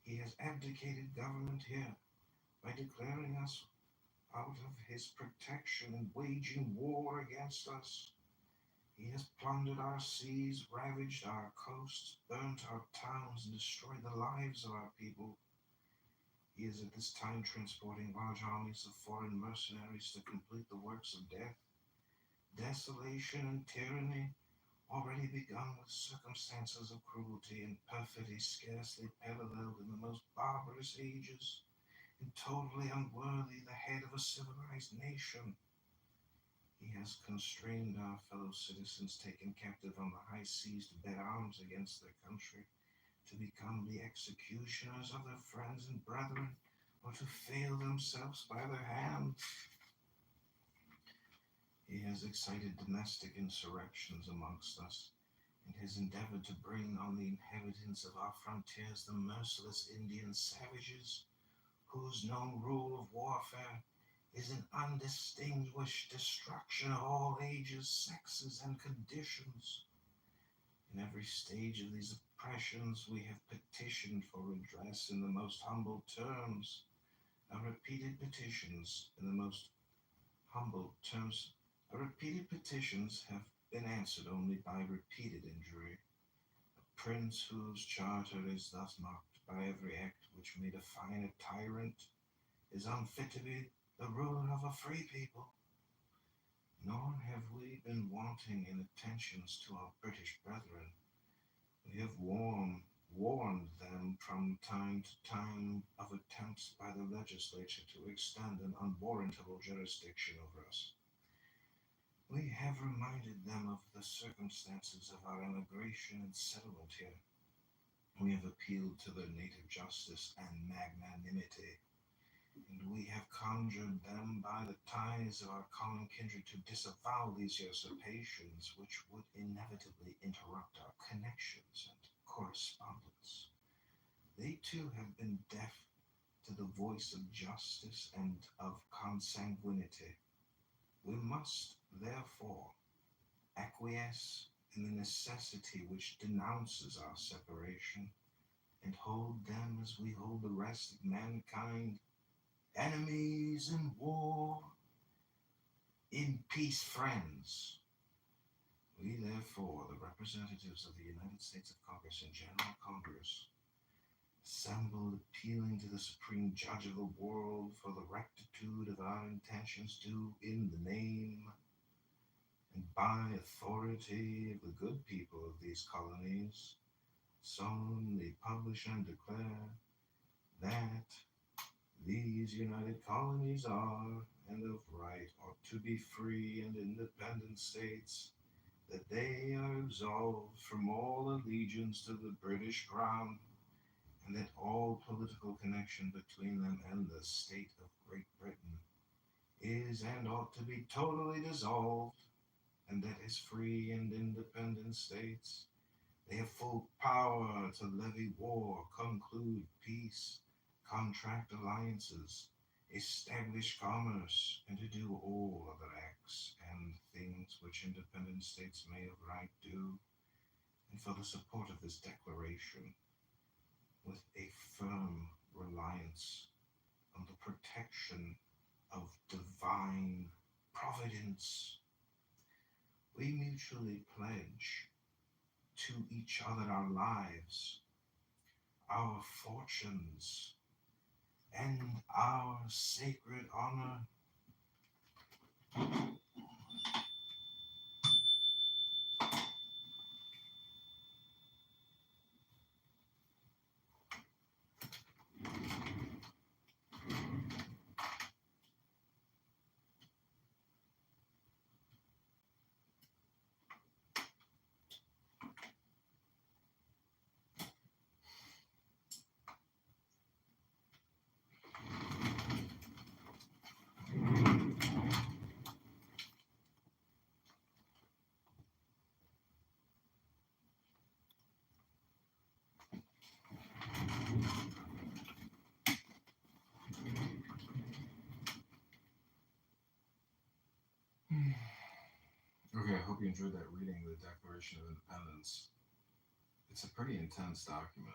He has abdicated government here by declaring us out of his protection and waging war against us. He has plundered our seas, ravaged our coasts, burnt our towns, and destroyed the lives of our people. He is at this time transporting large armies of foreign mercenaries to complete the works of death, desolation, and tyranny, already begun with circumstances of cruelty and perfidy scarcely paralleled in the most barbarous ages, and totally unworthy the head of a civilized nation. He has constrained our fellow citizens taken captive on the high seas to bear arms against their country, to become the executioners of their friends and brethren, or to fail themselves by their hands. He has excited domestic insurrections amongst us, and has endeavored to bring on the inhabitants of our frontiers the merciless Indian savages, whose known rule of warfare is an undistinguished destruction of all ages, sexes, and conditions. In every stage of these oppressions, we have petitioned for redress in the most humble terms. Our repeated petitions in the most humble terms, our repeated petitions have been answered only by repeated injury. A prince whose charter is thus mocked by every act which may define a tyrant is unfit to be the ruler of a free people. Nor have we been wanting in attentions to our British brethren. We have warned them from time to time of attempts by the legislature to extend an unwarrantable jurisdiction over us. We have reminded them of the circumstances of our emigration and settlement here. We have appealed to their native justice and magnanimity, and we have conjured them by the ties of our common kindred to disavow these usurpations, which would inevitably interrupt our connections and correspondence. They too have been deaf to the voice of justice and of consanguinity. We must, therefore, acquiesce in the necessity which denounces our separation, and hold them as we hold the rest of mankind, enemies in war, in peace friends. We, therefore, the representatives of the United States of Congress and General Congress, assembled appealing to the Supreme Judge of the world for the rectitude of our intentions, do in the name and by authority of the good people of these colonies, solemnly publish and declare that these united colonies are, and of right, ought to be free and independent states, that they are absolved from all allegiance to the British Crown, and that all political connection between them and the state of Great Britain is and ought to be totally dissolved, and that as free and independent states, they have full power to levy war, conclude peace, contract alliances, establish commerce, and to do all other acts and things which independent states may of right do, and for the support of this declaration, with a firm reliance on the protection of divine providence, we mutually pledge to each other our lives, our fortunes, and our sacred honor. Okay, I hope you enjoyed that reading of the Declaration of Independence. It's a pretty intense document.